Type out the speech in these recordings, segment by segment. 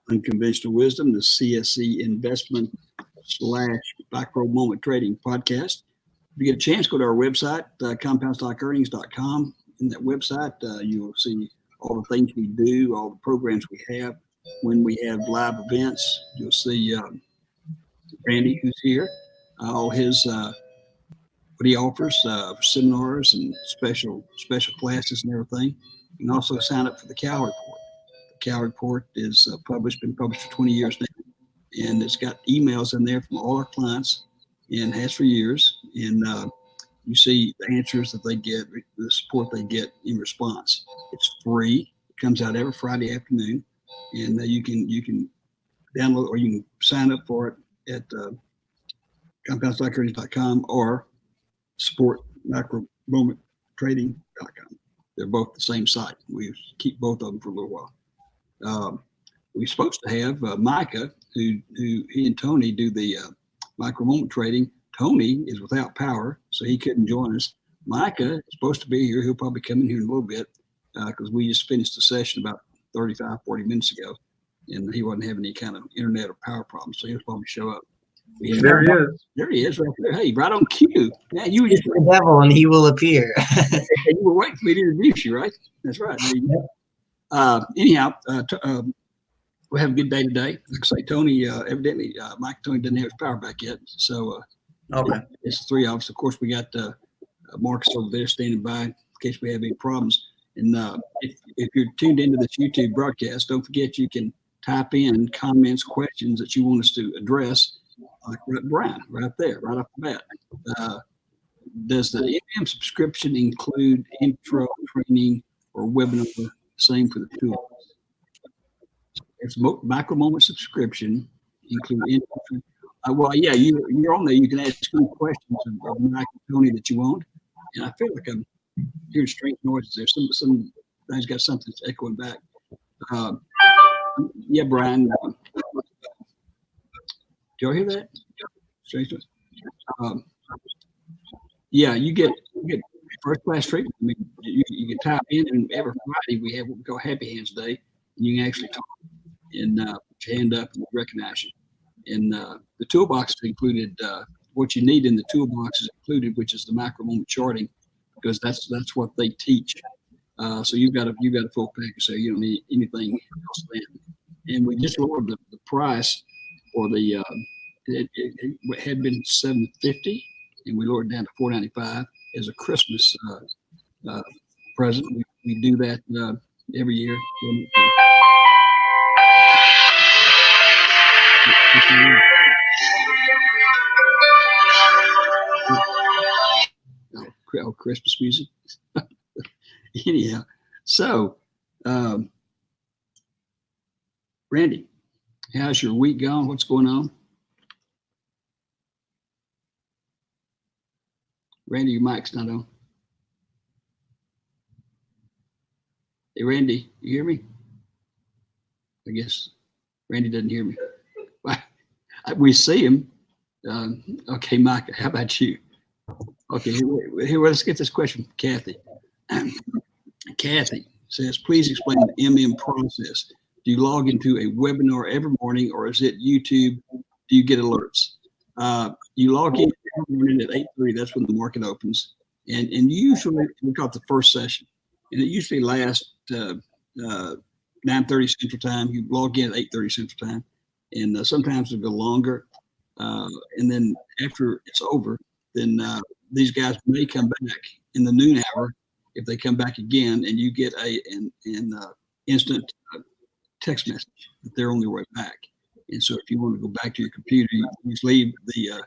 Unconventional Wisdom, the CSE Investment / Micro Moment Trading Podcast. If you get a chance, go to our website, compoundstockearnings.com. In that website, you will see all the things we do, all the programs we have. When we have live events, you'll see Randy, who's here, all his what he offers, seminars and special classes and everything. You can also sign up for the Cal Report. The Cal Report is been published for 20 years now, and it's got emails in there from all our clients, and has for years. And you see the answers that they get, the support they get in response. It's free. It comes out every Friday afternoon, and you can download or you can sign up for it at compoundstockearnings.com or sportmicromomenttrading.com. They're both the same site. We keep both of them for a little while. We're supposed to have Micah, who he and Tony do the micro moment trading. Tony is without power, so he couldn't join us. Micah is supposed to be here. He'll probably come in here in a little bit because we just finished the session about 35, 40 minutes ago, and he wasn't having any kind of internet or power problems, so he'll probably show up. There he is. There he is right there. Hey, right on cue. Yeah, you were just the devil, and he will appear. You were waiting for me to introduce you, right? That's right. Anyhow, we have a good day today. Like I say, Tony, evidently, Tony doesn't have his power back yet. So okay. It's the three of us. Of course, we got Marcus over there standing by in case we have any problems. And if you're tuned into this YouTube broadcast, don't forget you can type in comments, questions that you want us to address, like Brian, right there, right off the bat. Does the MM subscription include intro training or webinar? Same for the tool. It's micro moment subscription include intro. Well, yeah, you're on there. You can ask any questions of Mike and Tony that you want. And I feel like I'm hearing strange noises there. Some things got something that's echoing back. Yeah, Brian. Do y'all hear that? Strange noise. Yeah, you get first class treatment. I mean, you can type in, and every Friday we have what we call Happy Hands Day, and you can actually talk and put your hand up and recognize you. And the toolbox is included. What you need in the toolbox is included, which is the micro moment charting, because that's what they teach. So you've got a full package, so you don't need anything else then. And we just lowered the price for the. It had been $750, and we lowered it down to $495 as a Christmas present. We do that every year. Oh, Christmas music. Anyhow, so Randy, how's your week going? What's going on? Randy, your mic's not on. Hey, Randy, you hear me? I guess Randy doesn't hear me. We see him. Okay, Mike, how about you? Okay, here, let's get this question from Kathy. Kathy says, please explain the MM process. Do you log into a webinar every morning, or is it YouTube? Do you get alerts? You log in every morning at 8:30. That's when the market opens. And usually we call it the first session. And it usually lasts 9:30 Central Time. You log in at 8:30 Central Time. And sometimes it'll go longer. And then after it's over, then these guys may come back in the noon hour if they come back again, and you get an instant text message that they're on their way back. And so if you want to go back to your computer, you just leave the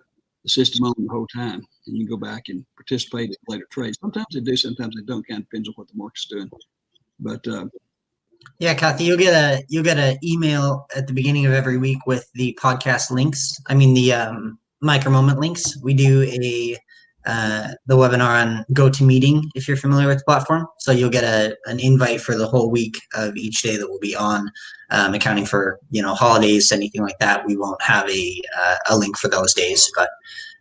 system on the whole time, and you can go back and participate in later trades. Sometimes they do, sometimes they don't. Kind of depends on what the market's doing. But yeah, Kathy, you'll get an email at the beginning of every week with the podcast links. I mean the micro moment links. We do the webinar on GoToMeeting, if you're familiar with the platform. So you'll get an invite for the whole week of each day that we'll be on, accounting for holidays, anything like that. We won't have a link for those days, but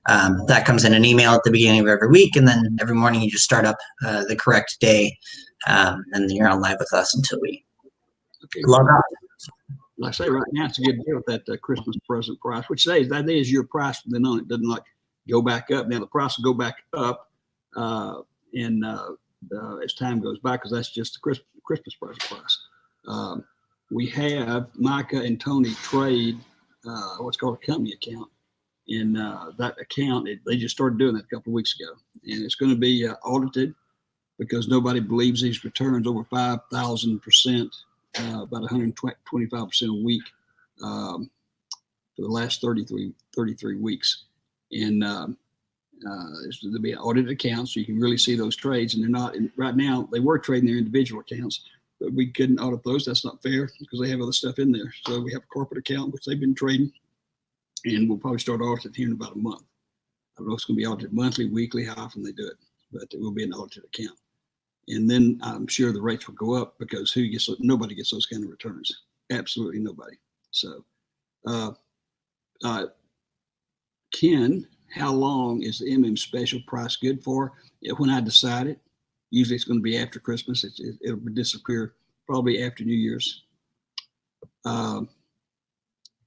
that comes in an email at the beginning of every week, and then every morning you just start up the correct day, and then you're on live with us until we log on. like I say, right now it's a good deal with that Christmas present price, which that is your price from then on. It doesn't like go back up. Now the price will go back up as time goes by, because that's just the Christmas present price. We have Micah and Tony trade what's called a company account. And that account, they just started doing that a couple of weeks ago. And it's going to be audited, because nobody believes these returns over 5,000%, about 125% a week for the last 33 weeks. And there'll be an audited account, so you can really see those trades. And they're not, right now, they were trading their individual accounts, but we couldn't audit those. That's not fair, because they have other stuff in there. So we have a corporate account, which they've been trading, and we'll probably start auditing here in about a month. I don't know if it's going to be audited monthly, weekly, how often they do it, but it will be an audited account. And then I'm sure the rates will go up, because nobody gets those kind of returns. Absolutely nobody. So, Ken, how long is the MM special price good for? When I decide it, usually it's going to be after Christmas. It'll disappear probably after New Year's.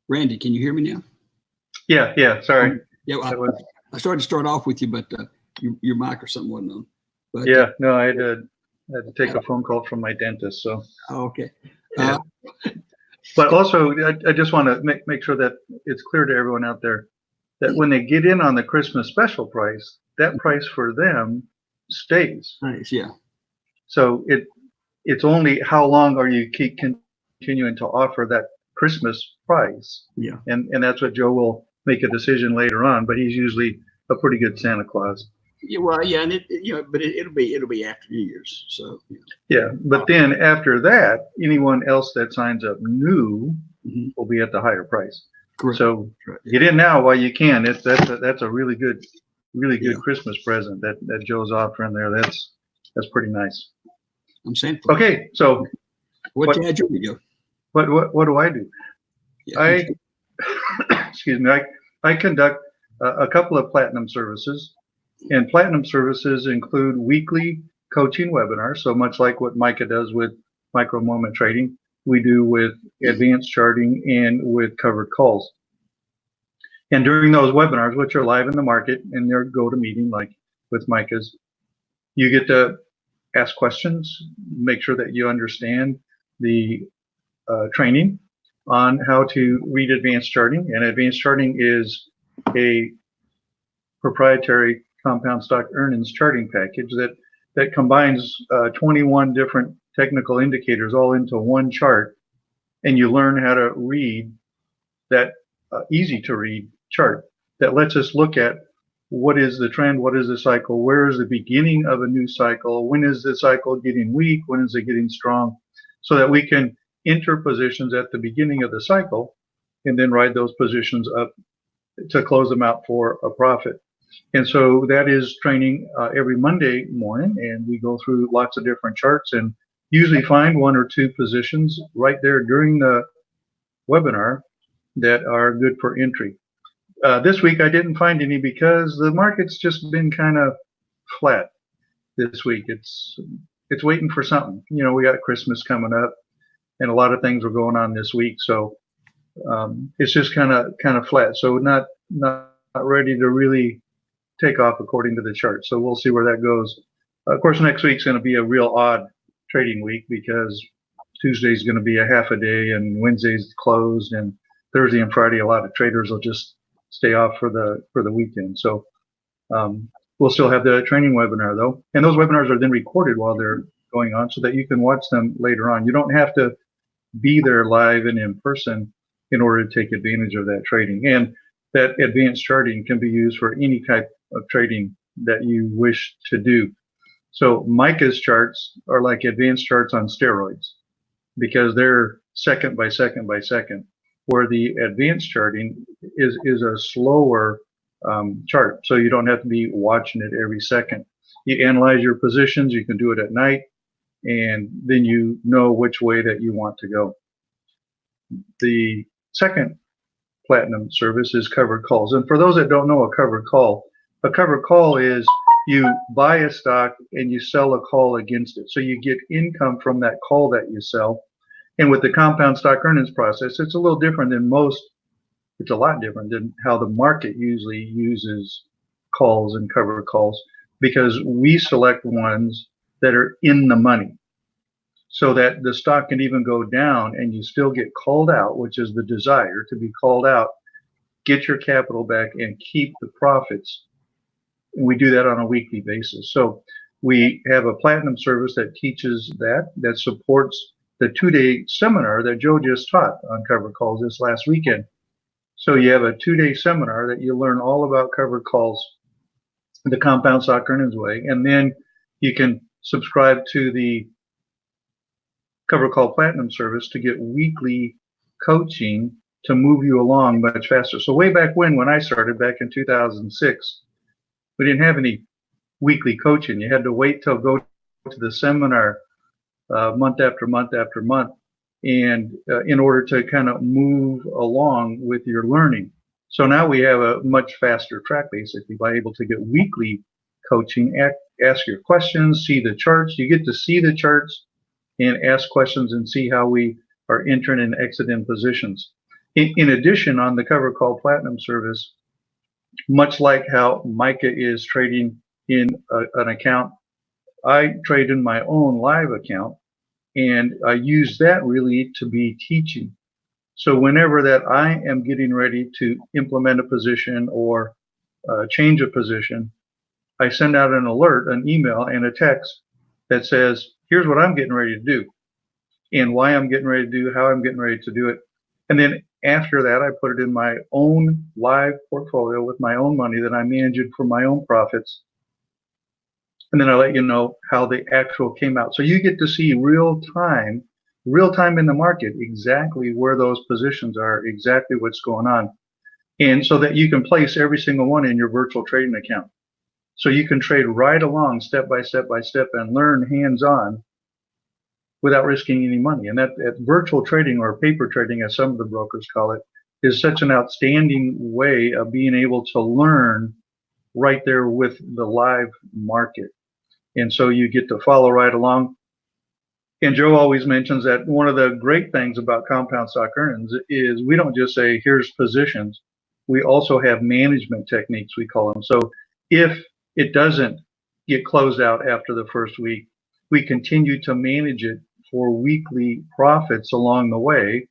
Randy, can you hear me now? Yeah. Sorry. Yeah, I started to start off with you, but your mic or something wasn't on. But, no, I had to take a phone call from my dentist. So. Okay. Yeah. But also, I just want to make sure that it's clear to everyone out there that when they get in on the Christmas special price, that price for them stays. Nice, yeah. So it's only how long are you keep continuing to offer that Christmas price. Yeah. And that's what Joe will make a decision later on, but he's usually a pretty good Santa Claus. Yeah, well, yeah, and it'll be after New Year's. So yeah, but then after that, anyone else that signs up new will be at the higher price. Correct. So get in now while you can. That's a really good Christmas present that Joe's offering there. That's pretty nice. I'm saying. Okay, so what you had your video? What do I do? Yeah, excuse me. I conduct a couple of platinum services, and platinum services include weekly coaching webinars. So much like what Micah does with micro moment trading, we do with advanced charting and with covered calls. And during those webinars, which are live in the market and they're go-to-meeting like with Micah's, you get to ask questions, make sure that you understand the training on how to read advanced charting. And advanced charting is a proprietary compound stock earnings charting package that combines 21 different technical indicators all into one chart, and you learn how to read that easy to read chart that lets us look at what is the trend, what is the cycle, where is the beginning of a new cycle, when is the cycle getting weak, when is it getting strong, so that we can enter positions at the beginning of the cycle and then ride those positions up to close them out for a profit. And so that is training every Monday morning, and we go through lots of different charts and usually find one or two positions right there during the webinar that are good for entry. This week I didn't find any because the market's just been kind of flat this week. It's waiting for something. You know, we got Christmas coming up and a lot of things are going on this week. So it's just kind of flat. So not ready to really take off according to the chart. So we'll see where that goes. Of course, next week's going to be a real odd trading week because Tuesday's going to be a half a day and Wednesday's closed, and Thursday and Friday a lot of traders will just stay off for the weekend. So we'll still have the training webinar though, and those webinars are then recorded while they're going on so that you can watch them later on. You don't have to be there live and in person in order to take advantage of that trading. And that advanced charting can be used for any type of trading that you wish to do. So Micah's charts are like advanced charts on steroids because they're second by second by second, where the advanced charting is a slower chart. So you don't have to be watching it every second. You analyze your positions, you can do it at night, and then you know which way that you want to go. The second platinum service is covered calls. And for those that don't know a covered call is you buy a stock and you sell a call against it. So you get income from that call that you sell, And with the compound stock earnings process, it's a little different than most. It's a lot different than how the market usually uses calls and covered calls, because we select ones that are in the money so that the stock can even go down and you still get called out, which is the desire to be called out, get your capital back and keep the profits. And we do that on a weekly basis. So we have a platinum service that teaches that supports the 2-day seminar that Joe just taught on covered calls this last weekend. So you have a 2-day seminar that you learn all about covered calls the compound stock earnings way, and then you can subscribe to the covered call platinum service to get weekly coaching to move you along much faster. So way back when I started back in 2006, we didn't have any weekly coaching. You had to wait till go to the seminar month after month after month, and in order to kind of move along with your learning. So now we have a much faster track, basically, by able to get weekly coaching, ask your questions, see the charts. You get to see the charts and ask questions and see how we are entering and exiting positions. In addition, on the covered call platinum service, much like how Micah is trading in an account, I trade in my own live account, and I use that really to be teaching. So whenever that I am getting ready to implement a position or change a position, I send out an alert, an email, and a text that says, here's what I'm getting ready to do and why I'm getting ready to do, how I'm getting ready to do it. And then after that, I put it in my own live portfolio with my own money that I'm managing for my own profits. And then I let you know how the actual came out. So you get to see real time in the market, exactly where those positions are, exactly what's going on. And so that you can place every single one in your virtual trading account. So you can trade right along step by step by step and learn hands-on without risking any money. And that virtual trading, or paper trading as some of the brokers call it, is such an outstanding way of being able to learn right there with the live market. And so you get to follow right along. And Joe always mentions that one of the great things about compound stock earnings is we don't just say, here's positions. We also have management techniques, we call them. So if it doesn't get closed out after the first week, we continue to manage it for weekly profits along the way,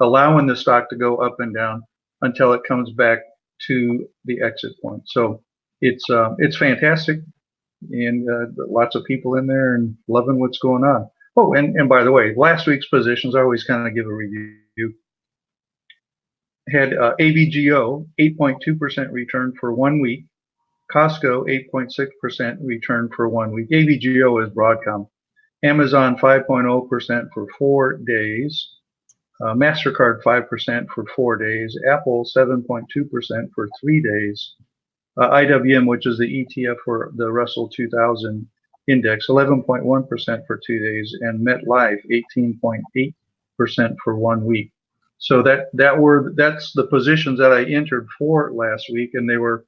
allowing the stock to go up and down until it comes back to the exit point. So it's fantastic, and lots of people in there and loving what's going on. Oh, and by the way, last week's positions, I always kind of give a review. Had ABGO 8.2% return for 1 week, Costco 8.6% return for 1 week. ABGO is Broadcom. Amazon 5.0% for 4 days. MasterCard 5% for 4 days. Apple 7.2% for 3 days. IWM, which is the ETF for the Russell 2000 index, 11.1% for 2 days, and MetLife 18.8% for 1 week. So that's the positions that I entered for last week, and they were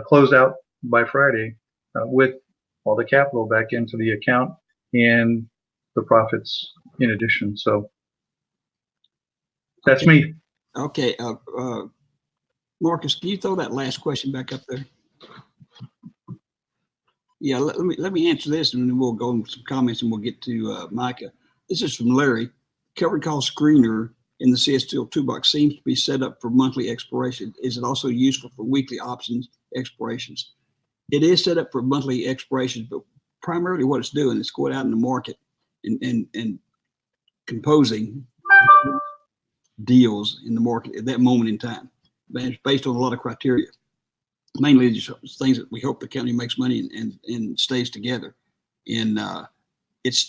closed out by Friday with all the capital back into the account and the profits in addition. So that's me. Okay, Marcus, can you throw that last question back up there? Yeah, let me answer this, and then we'll go into some comments, and we'll get to Micah. This is from Larry. Covered call screener in the CSTL toolbox seems to be set up for monthly expiration. Is it also useful for weekly options expirations? It is set up for monthly expirations, but primarily what it's doing is going out in the market and composing deals in the market at that moment in time. But it's based on a lot of criteria, mainly just things that we hope the company makes money and stays together. And it's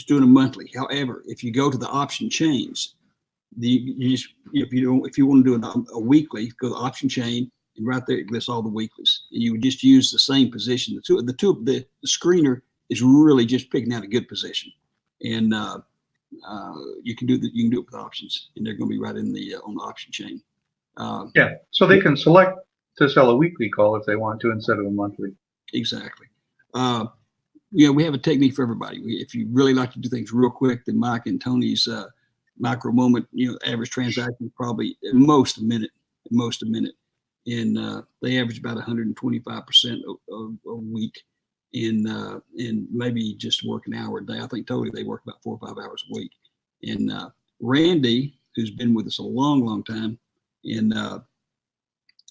doing a monthly. However, if you go to the option chains, if you want to do a weekly, go to the option chain, and right there it lists all the weeklies. And you would just use the same position. The screener is really just picking out a good position, and you can do it with options, and they're going to be right in the on the option chain. Yeah, so they can select to sell a weekly call if they want to instead of a monthly. Exactly. we have a technique for everybody. If you really like to do things real quick, then Mike and Tony's micro moment, average transaction probably at most a minute, and they average about 125% a week, and maybe just work an hour a day. I think totally they work about 4 or 5 hours a week. And Randy, who's been with us a long time, and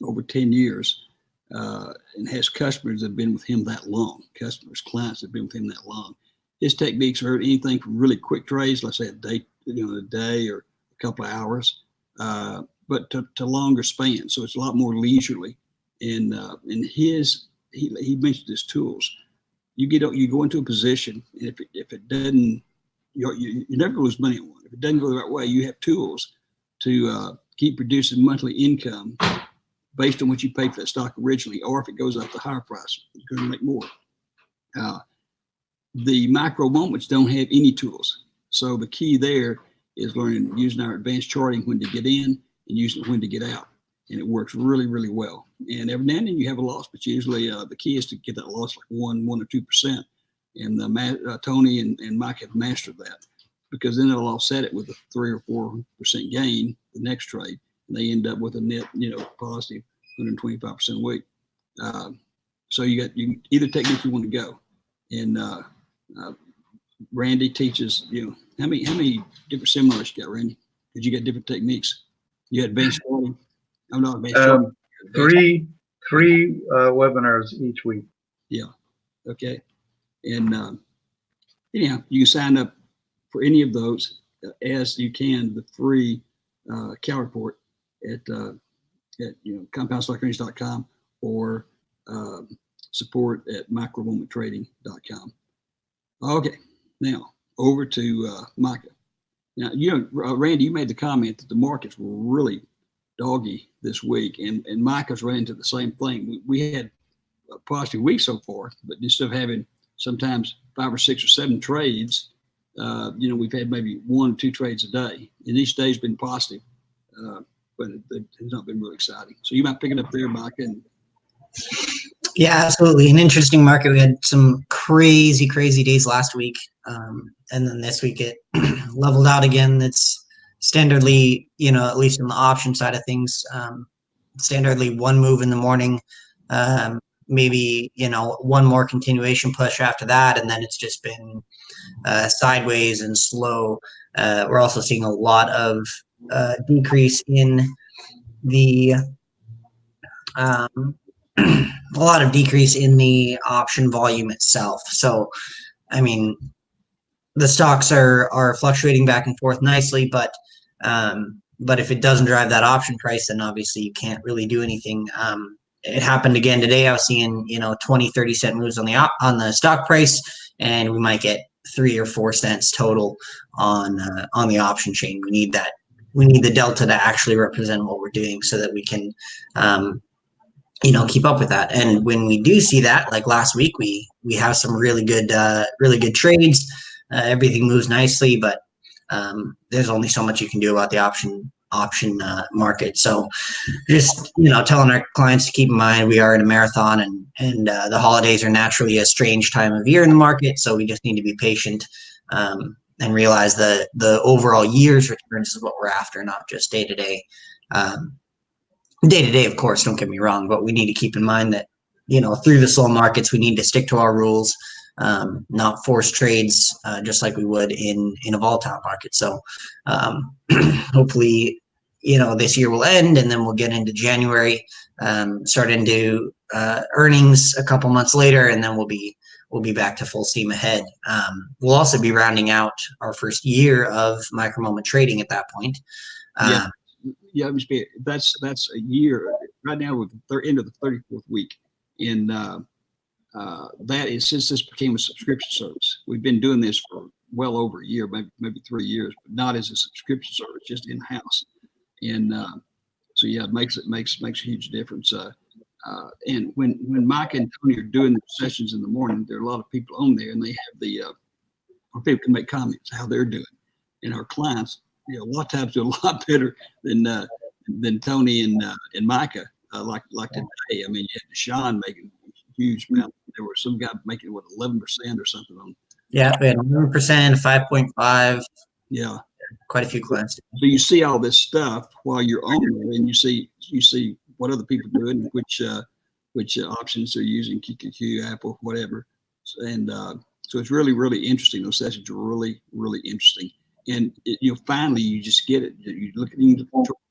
over 10 years, and has customers that have been with him that long, clients that have been with him that long. His techniques are anything from really quick trades, let's say a day or a couple of hours, but to longer spans. So it's a lot more leisurely. And he mentioned his tools. You go into a position, and if it doesn't, you never lose money on one. If it doesn't go the right way, you have tools to keep producing monthly income based on what you paid for that stock originally, or if it goes up the higher price, you're going to make more. The micro moments don't have any tools. So the key there is learning using our advanced charting when to get in and using when to get out. And it works really, really well. And every now and then you have a loss, but usually the key is to get that loss like 1 or 2%. And Tony and Mike have mastered that, because then they'll offset it with a 3 or 4% gain the next trade. And they end up with a net, positive 125% a week. So you either technique you want to go. And Randy teaches, how many different seminars you got, Randy? Because you got different techniques. You had advanced charting. I'm not advanced charting. Three webinars each week. Yeah. Okay. And anyhow, you can sign up for any of those as you can, the free Cal report at compoundstockearnings.com or support at micromomenttrading.com. Okay, now over to Micah. Now, Randy, you made the comment that the markets were really doggy this week, and Micah's ran into the same thing. We had a positive week so far, but instead of having sometimes 5 or 6 or 7 trades, we've had maybe 1 or 2 trades a day, and each day's been positive, but it's not been really exciting. So you might pick it up there, Micah. Yeah, absolutely. An interesting market. We had some crazy days last week. And then this week it leveled out again. It's standardly, at least on the option side of things, standardly 1 move in the morning, maybe, 1 more continuation push after that. And then it's just been sideways and slow. We're also seeing a lot of decrease in the a lot of decrease in the option volume itself. So, I mean, the stocks are fluctuating back and forth nicely, but if it doesn't drive that option price, then obviously you can't really do anything. It happened again today. I was seeing 20, 30 cent moves on the stock price, and we might get 3 or 4 cents total on the option chain. We need that. We need the delta to actually represent what we're doing, so that we can keep up with that. And when we do see that, like last week, we have some really good trades. Everything moves nicely, but there's only so much you can do about the option market. So just telling our clients to keep in mind we are in a marathon, and the holidays are naturally a strange time of year in the market. So we just need to be patient and realize the overall year's returns is what we're after, not just day to day. Day to day, of course, don't get me wrong, but we need to keep in mind that, through the slow markets, we need to stick to our rules, not force trades, just like we would in a volatile market. So hopefully, this year will end, and then we'll get into January, start into earnings a couple months later, and then we'll be back to full steam ahead. We'll also be rounding out our first year of micro moment trading at that point. Yeah, that's a year. Right now we're into the 34th week, and that is since this became a subscription service. We've been doing this for well over a year, maybe 3 years, but not as a subscription service, just in house. And so yeah, it makes a huge difference. And when Mike and Tony are doing the sessions in the morning, there are a lot of people on there, and they have people can make comments how they're doing, and our clients, a lot of times do a lot better than Tony and Micah, like today. I mean, you had Deshaun making huge amount. There was some guy making 11% or something on. Yeah, we had 1%, 5.5, Yeah. quite a few clients. So you see all this stuff while you're on there, and you see what other people are doing, which options they're using, QQQ, Apple, whatever, and so it's really, really interesting. Those sessions are really, really interesting, and finally you just get it. You look at the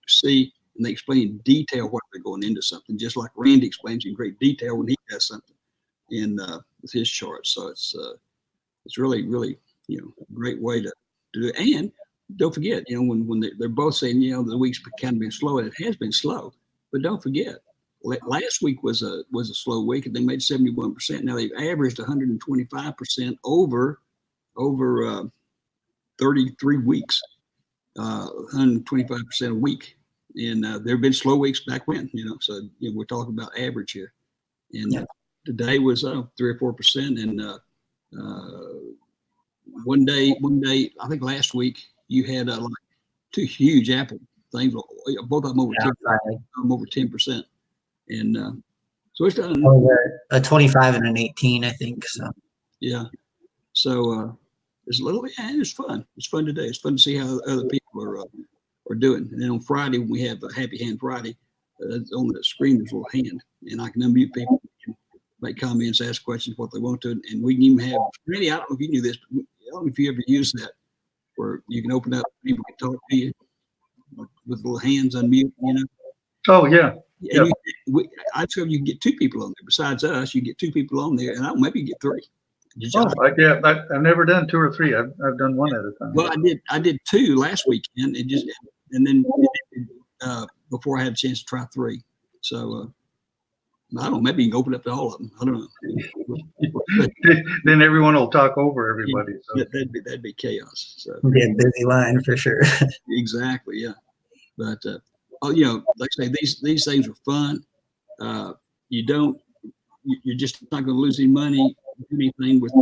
see, and they explain in detail what they're going into something, just like Randy explains in great detail when he does something in with his charts. So it's really, really a great way to do it. And don't forget, when they're both saying, the week's kind of been slow, and it has been slow, but don't forget, last week was a slow week, and they made 71%. Now they've averaged 125% over 33 weeks, 125% a week. And there have been slow weeks back when, so we're talking about average here. And today was 3 or 4%, and one day, I think last week you had like 2 huge Apple things, both of them over 10%, and so it's done a 25 and an 18, I think. So yeah, so it's a little, it's fun. It's fun today. It's fun to see how other people are doing. And then on Friday when we have a Happy Hand Friday, on the screen there's a little hand, and I can unmute people, make comments, ask questions, what they want to, and we can even have. Randy, I don't know if you knew this, but I don't know if you ever used that, where you can open up, people can talk to you with little hands unmute, Oh yeah. And I discovered you can get 2 people on there. Besides us, you get 2 people on there, and maybe you get 3. I've never done 2 or 3. I've done 1 at a time. Well, I did 2 last weekend, and then before I had a chance to try 3. So I don't know. Maybe you can open up to all of them. I don't know. Then everyone will talk over everybody. So. That'd be chaos. So it'd be a busy line for sure. Exactly. Yeah. But like I say, these things are fun. You're just not going to lose any money, anything with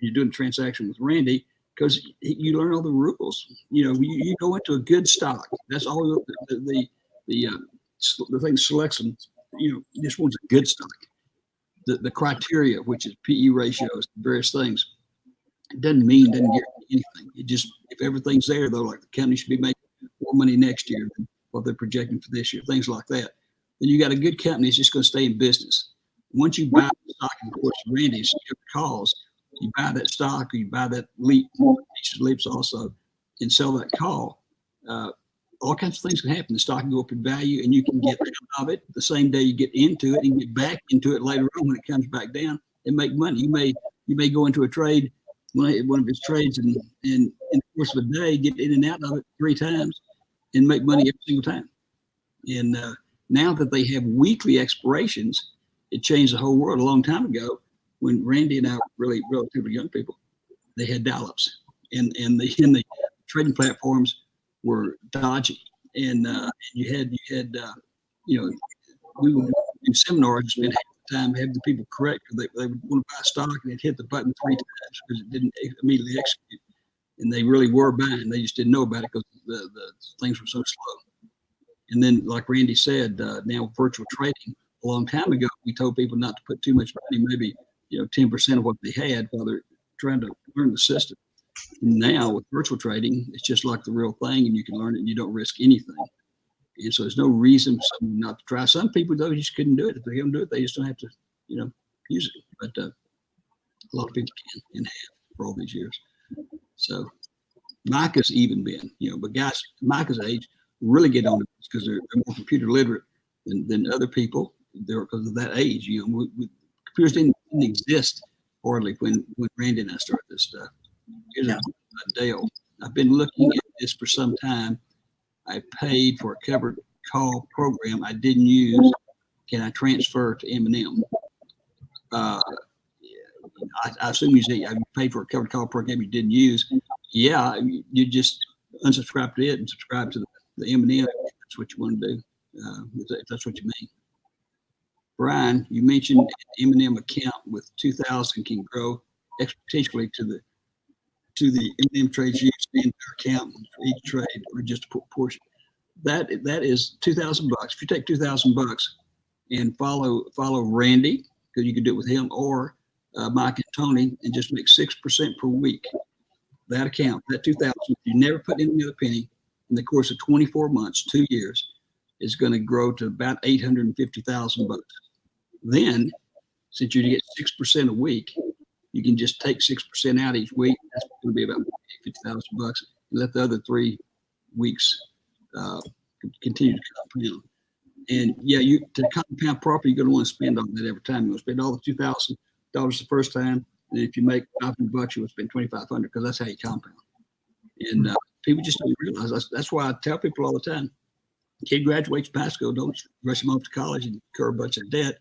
you're doing a transaction with Randy, because you learn all the rules. You go into a good stock. That's all the thing selects them. This one's a good stock. The criteria, which is PE ratios, various things, it doesn't guarantee anything. It just, if everything's there, though, like the company should be making more money next year than what they're projecting for this year, things like that, then you got a good company that's just going to stay in business. Once you buy the stock, and of course, Randy's calls, you buy that stock, or you buy that leaps also, and sell that call. All kinds of things can happen. The stock can go up in value, and you can get out of it the same day you get into it, and get back into it later on when it comes back down and make money. You may go into a trade, one of his trades, and in the course of a day, get in and out of it 3 times and make money every single time. And now that they have weekly expirations, it changed the whole world. A long time ago, when Randy and I were really relatively young people, they had dial-ups, and the trading platforms were dodgy, and you had we would do seminars and spend half the time having the people correct. They would want to buy stock, and they'd hit the button 3 times because it didn't immediately execute, and they really were buying. They just didn't know about it because the things were so slow. And then, like Randy said, now virtual trading. A long time ago, we told people not to put too much money, maybe 10% of what they had, while they're trying to learn the system. And now with virtual trading, it's just like the real thing, and you can learn it, and you don't risk anything. And so there's no reason for someone not to try. Some people, though, just couldn't do it. If they don't do it, they just don't have to, use it. But a lot of people can and have for all these years. So Micah's even been, but guys, Micah's age really get on it because they're more computer literate than other people. They're because of that age. Computers didn't exist hardly when Randy and I started this stuff. Here's a Dale. I've been looking at this for some time. I paid for a covered call program I didn't use. Can I transfer to M&M? I assume you say you paid for a covered call program you didn't use. Yeah, you just unsubscribe to it and subscribe to the M&M if that's what you want to do, if that's what you mean. Brian, you mentioned an M&M account with 2,000 can grow exponentially to the M&M trades used in their account for each trade, or just a portion. That is $2,000. If you take $2,000 and follow Randy because you can do it with him or Mike and Tony, and just make 6% per week. That account, that 2,000, you never put in another penny in the course of 24 months, 2 years, is going to grow to about $850,000 bucks. Then, since you get 6% a week, you can just take 6% out each week. That's going to be about $50,000 bucks, and let the other 3 weeks continue to compound. And yeah, you to compound properly, you're going to want to spend all that every time. You're going to spend all the $2,000 the first time, and if you make $500, you will spend $2,500 because that's how you compound. And people just don't realize that's why I tell people all the time: kid graduates from high school, don't rush him off to college and incur a bunch of debt.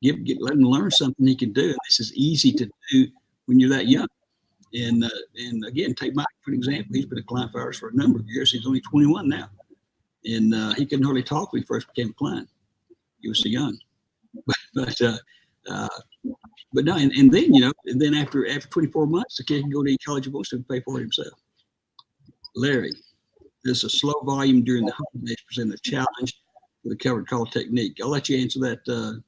Let him learn something he can do. And this is easy to do when you're that young. And again, take Mike for an example. He's been a client of ours for a number of years. He's only 21 now. And he couldn't hardly talk when he first became a client. He was so young. But no, and then, and then after 24 months, the kid can go to any college he wants to and pay for it himself. Larry, there's a slow volume during the holidays present a challenge with a covered call technique. I'll let you answer that.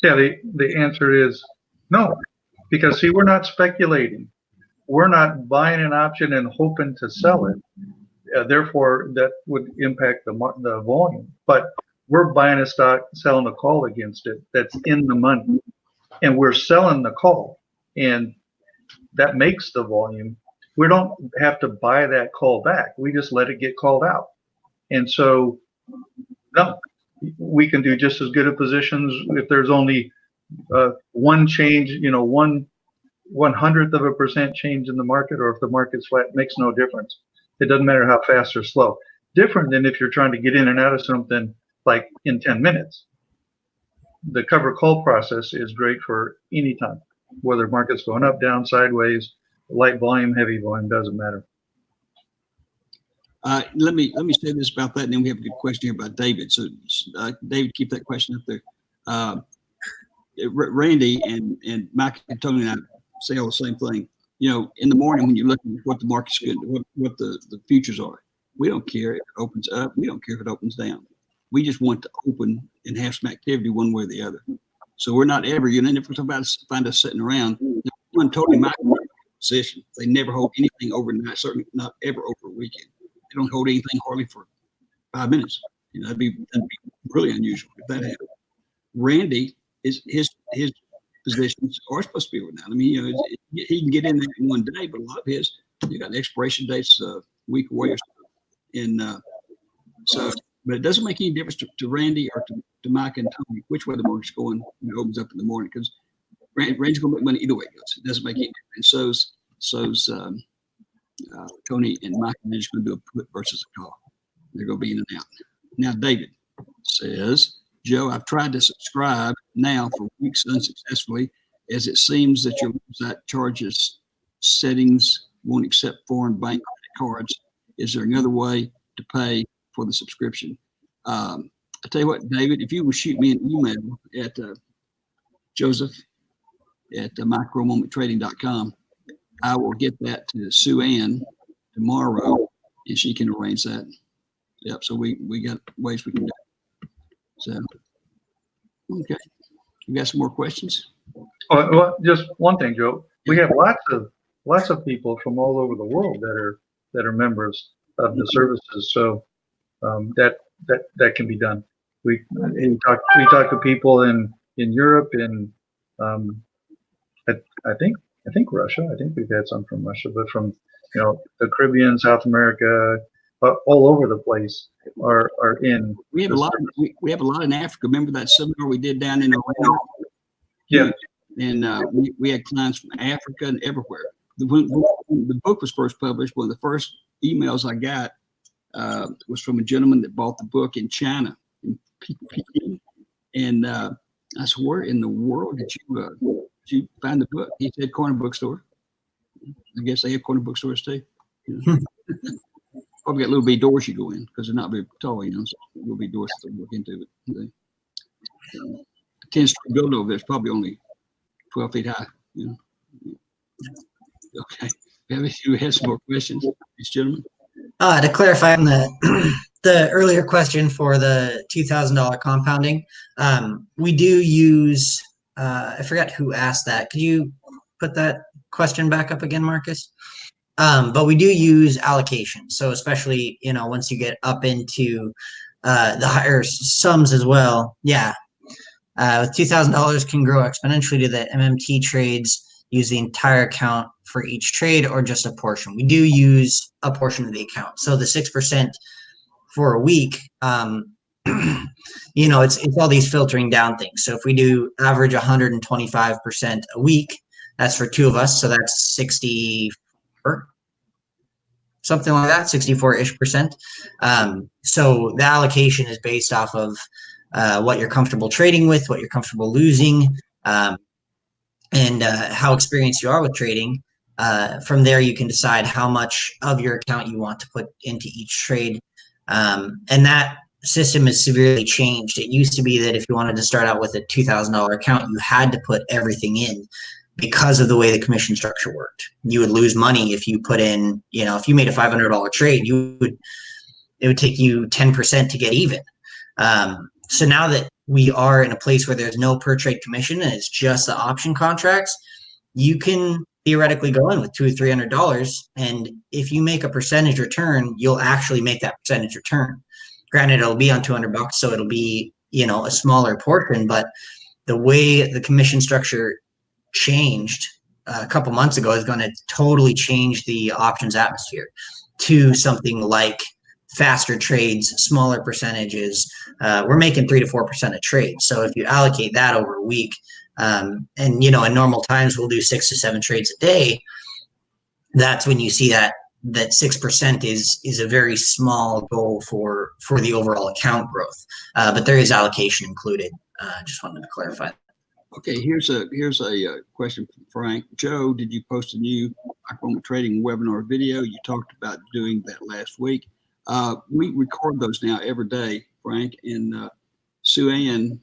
Yeah, the answer is no, because see, we're not speculating. We're not buying an option and hoping to sell it. Therefore, that would impact the volume. But we're buying a stock, selling a call against it that's in the money, and we're selling the call, and that makes the volume. We don't have to buy that call back. We just let it get called out. And so, no, we can do just as good of positions if there's only one change, 1/100% change in the market, or if the market's flat, makes no difference. It doesn't matter how fast or slow. Different than if you're trying to get in and out of something like in 10 minutes. The cover call process is great for any time, whether market's going up, down, sideways, light volume, heavy volume, doesn't matter. Let me say this about that, and then we have a good question here about David. So, David, keep that question up there. Randy and Mike and Tony and I say all the same thing. In the morning when you're looking at what the market's good, what the futures are, we don't care if it opens up. We don't care if it opens down. We just want to open and have some activity one way or the other. So we're not ever, if we're talking about find us sitting around, one totally my position. They never hold anything overnight, certainly not ever over a weekend. They don't hold anything hardly for 5 minutes. That'd be really unusual if that happened. Randy is his positions are supposed to be overnight. I mean, he can get in there in one day, but a lot of his, you got expiration dates a week away or something. And but it doesn't make any difference to Randy or to Mike and Tony which way the market's going when it opens up in the morning, because Randy's going to make money either way it goes. It doesn't make any difference. So's Tony and Mike are just going to do a put versus a call. They're going to be in and out. Now, David says, Joe, I've tried to subscribe now for weeks unsuccessfully, as it seems that your website charges settings won't accept foreign bank credit cards. Is there another way to pay for the subscription? I tell you what, David, if you will shoot me an email at Joseph at micromomenttrading.com, I will get that to Sue Ann tomorrow, and she can arrange that. Yep. So we got ways we can do it. So, okay. We got some more questions? Oh, well, just one thing, Joe. We have lots of people from all over the world that are members of the services. So that can be done. We talk to people in Europe, and I think Russia. I think we've had some from Russia, but from the Caribbean, South America, all over the place are in. We have a lot. We have a lot in Africa. Remember that seminar we did down in Orlando? Yeah. And we had clients from Africa and everywhere. When the book was first published, one of the first emails I got was from a gentleman that bought the book in China, in Peking. And I said, "Where in the world did you find the book?" He said, "Corner bookstore." I guess they have corner bookstores too. Probably got little bitty doors you go in because they're not very tall, so little bitty doors to look into it. 10-story building over there is probably only 12 feet high. Okay. We have some more questions, these gentlemen. To clarify on the earlier question for the $2,000 compounding, we do use I forgot who asked that. Could you put that question back up again, Marcus? But we do use allocation. So especially, once you get up into the higher sums as well. Yeah. With $2,000 can grow exponentially to the MMT trades, use the entire account for each trade or just a portion. We do use a portion of the account. So the 6% for a week, it's all these filtering down things. So if we do average 125% a week, that's for two of us. So that's 64, something like that, 64-ish%. So the allocation is based off of what you're comfortable trading with, what you're comfortable losing, and how experienced you are with trading. From there, you can decide how much of your account you want to put into each trade. And that system is severely changed. It used to be that if you wanted to start out with a $2,000 account, you had to put everything in because of the way the commission structure worked. You would lose money if you put in, if you made a $500 trade, it would take you 10% to get even. So now that we are in a place where there's no per trade commission and it's just the option contracts, you can theoretically go in with $200 or $300, and if you make a percentage return, you'll actually make that percentage return. Granted, it'll be on $200, so it'll be a smaller portion. But the way the commission structure changed a couple months ago is going to totally change the options atmosphere to something like faster trades, smaller percentages. We're making 3 to 4% of trades. So if you allocate that over a week, and in normal times we'll do 6 to 7 trades a day, that's when you see that 6% is a very small goal for the overall account growth. But there is allocation included. Just wanted to clarify. Okay, here's a question from Frank. Joe, did you post a new micro trading webinar video? You talked about doing that last week. We record those now every day, Frank, and Sue Ann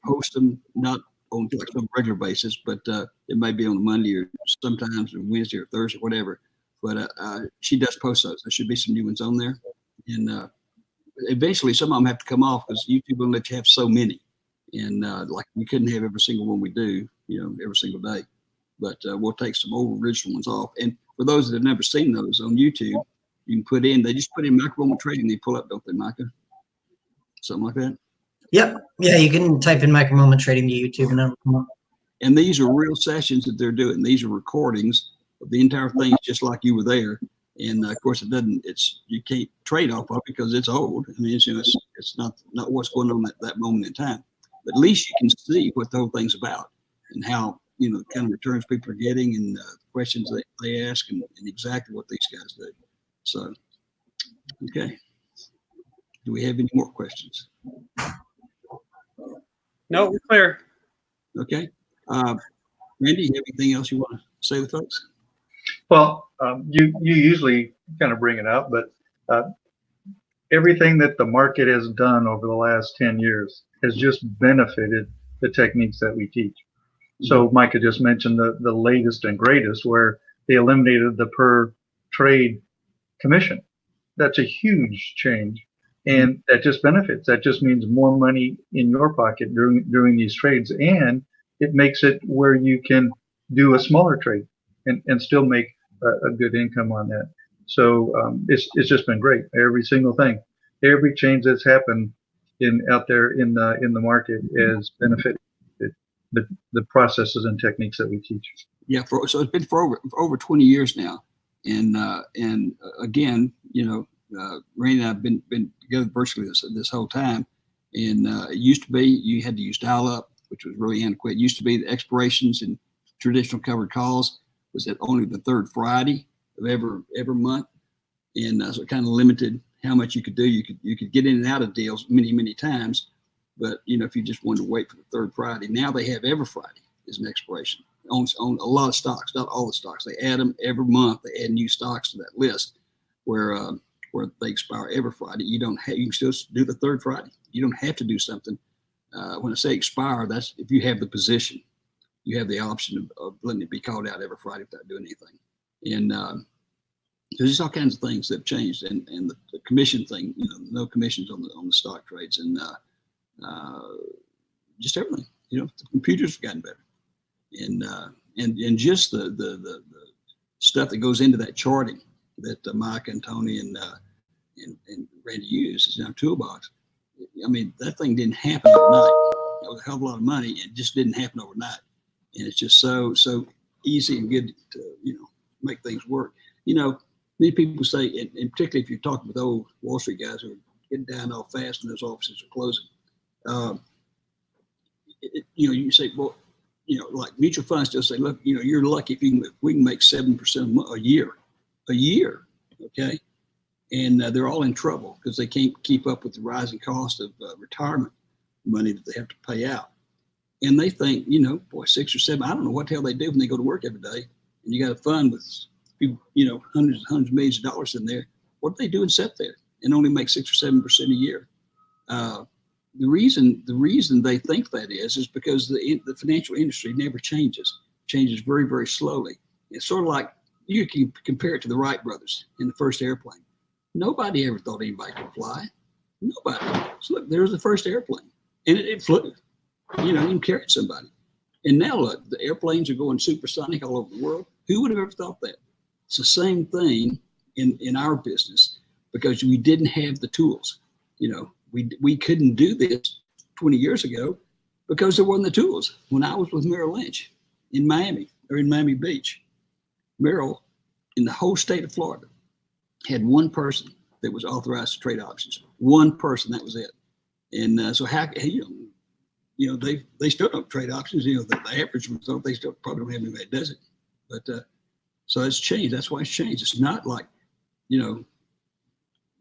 posts them not on like a regular basis, but it may be on a Monday or sometimes on Wednesday or Thursday, whatever. But she does post those. There should be some new ones on there, and eventually some of them have to come off because YouTube won't let you have so many. And like we couldn't have every single one we do, every single day. But we'll take some old original ones off. And for those that have never seen those on YouTube, you can they just put in micro moment trading, they pull up, don't they, Micah? Something like that? Yep. Yeah, you can type in micro moment trading to YouTube and it'll come up. And these are real sessions that they're doing. These are recordings of the entire thing, just like you were there. And of course, you can't trade off of it because it's old. I mean, it's not what's going on at that moment in time. But at least you can see what the whole thing's about and how, the kind of returns people are getting and questions they ask and exactly what these guys do. So, okay. Do we have any more questions? No, we're clear. Okay. Randy, you have anything else you want to say to folks? Well, you usually kind of bring it up, but everything that the market has done over the last 10 years has just benefited the techniques that we teach. So Micah just mentioned the latest and greatest where they eliminated the per trade commission. That's a huge change. And that just benefits. That just means more money in your pocket during these trades. And it makes it where you can do a smaller trade and still make a good income on that. So it's just been great. Every single thing, every change that's happened out there in the market has benefited the processes and techniques that we teach. Yeah, so it's been for over 20 years now, and again, Randy and I've been together virtually this whole time. And it used to be you had to use dial-up, which was really antiquated. It used to be the expirations in traditional covered calls was at only the third Friday of every month, and so it kind of limited how much you could do. You could get in and out of deals many times, but if you just wanted to wait for the third Friday, now they have every Friday is an expiration on a lot of stocks, not all the stocks. They add them every month. They add new stocks to that list where they expire every Friday. You can still do the third Friday. You don't have to do something. When I say expire, that's if you have the position, you have the option of letting it be called out every Friday without doing anything. And there's just all kinds of things that have changed, and the commission thing, no commissions on the stock trades, and just everything. The computers have gotten better, and just the stuff that goes into that charting that Mike and Tony and Randy use is in our toolbox. I mean, that thing didn't happen overnight. That was a hell of a lot of money. It just didn't happen overnight, and it's just so easy and good to make things work. Many people say, and particularly if you're talking with old Wall Street guys who are getting down all fast and those offices are closing, you say, well, like mutual funds still say, look, you're lucky if we can make 7% a year, okay? And they're all in trouble because they can't keep up with the rising cost of retirement money that they have to pay out. And they think, 6 or 7, I don't know what the hell they do when they go to work every day. And you got a fund with, hundreds of millions of dollars in there. What do they do and sit there and only make 6 or 7% a year? The reason they think that is because the financial industry never changes. It changes very, very slowly. It's sort of like you can compare it to the Wright brothers in the first airplane. Nobody ever thought anybody could fly. Nobody. So look, there was the first airplane, and it flew. Even carried somebody. And now look, the airplanes are going supersonic all over the world. Who would have ever thought that? It's the same thing in our business because we didn't have the tools. We couldn't do this 20 years ago because there weren't the tools. When I was with Merrill Lynch in Miami or in Miami Beach, Merrill in the whole state of Florida had one person that was authorized to trade options. One person, that was it. And so how they still don't trade options. The average result, they still probably don't have anybody that does it. But so it's changed. That's why it's changed. It's not like, we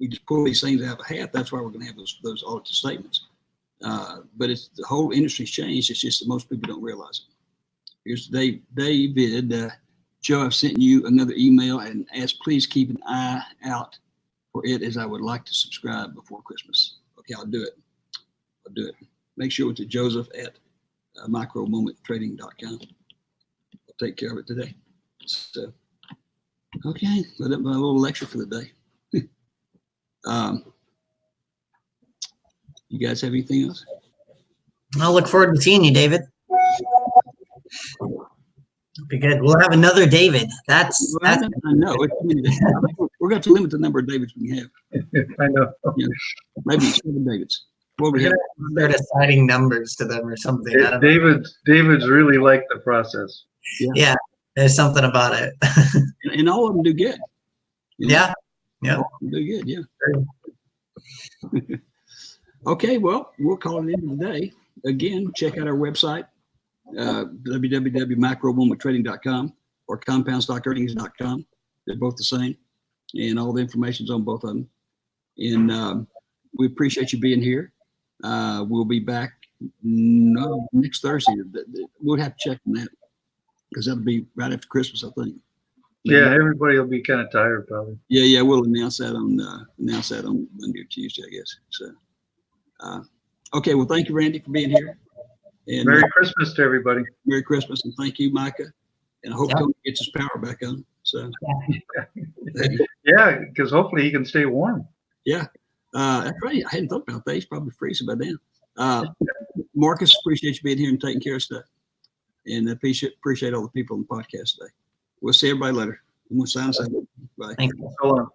just pull these things out of a hat. That's why we're going to have those audit statements. But it's the whole industry's changed. It's just that most people don't realize it. Here's David. Joe, I've sent you another email and asked, please keep an eye out for it as I would like to subscribe before Christmas. Okay, I'll do it. Make sure it's Joseph at micromomenttrading.com. I'll take care of it today. So, okay, my little lecture for the day. You guys have anything else? I'll look forward to seeing you, David. Be good. We'll have another David. I know. We're going to limit the number of Davids we can have. I know. Maybe 7 Davids. Well, we start assigning numbers to them or something. David's really like the process. Yeah, there's something about it. And all of them do good. Yeah. All of them do good. Yeah. Okay. Well, we'll call it into the day. Again, check out our website, www.micromomenttrading.com or compoundstockearnings.com. They're both the same, and all the information's on both of them. And we appreciate you being here. We'll be back next Thursday. We'll have to check on that because that'll be right after Christmas, I think. Yeah, everybody will be kind of tired probably. Yeah, we'll announce that on Monday or Tuesday, I guess. So, okay. Well, thank you, Randy, for being here. And Merry Christmas to everybody. Merry Christmas, and thank you, Micah. And I hope Tony gets his power back on. So, yeah, because hopefully he can stay warm. Yeah, that's right. I hadn't thought about that. He's probably freezing by then. Marcus, appreciate you being here and taking care of stuff. And appreciate all the people on the podcast today. We'll see everybody later. I'm going to sign us out. Bye. Thank you. So long.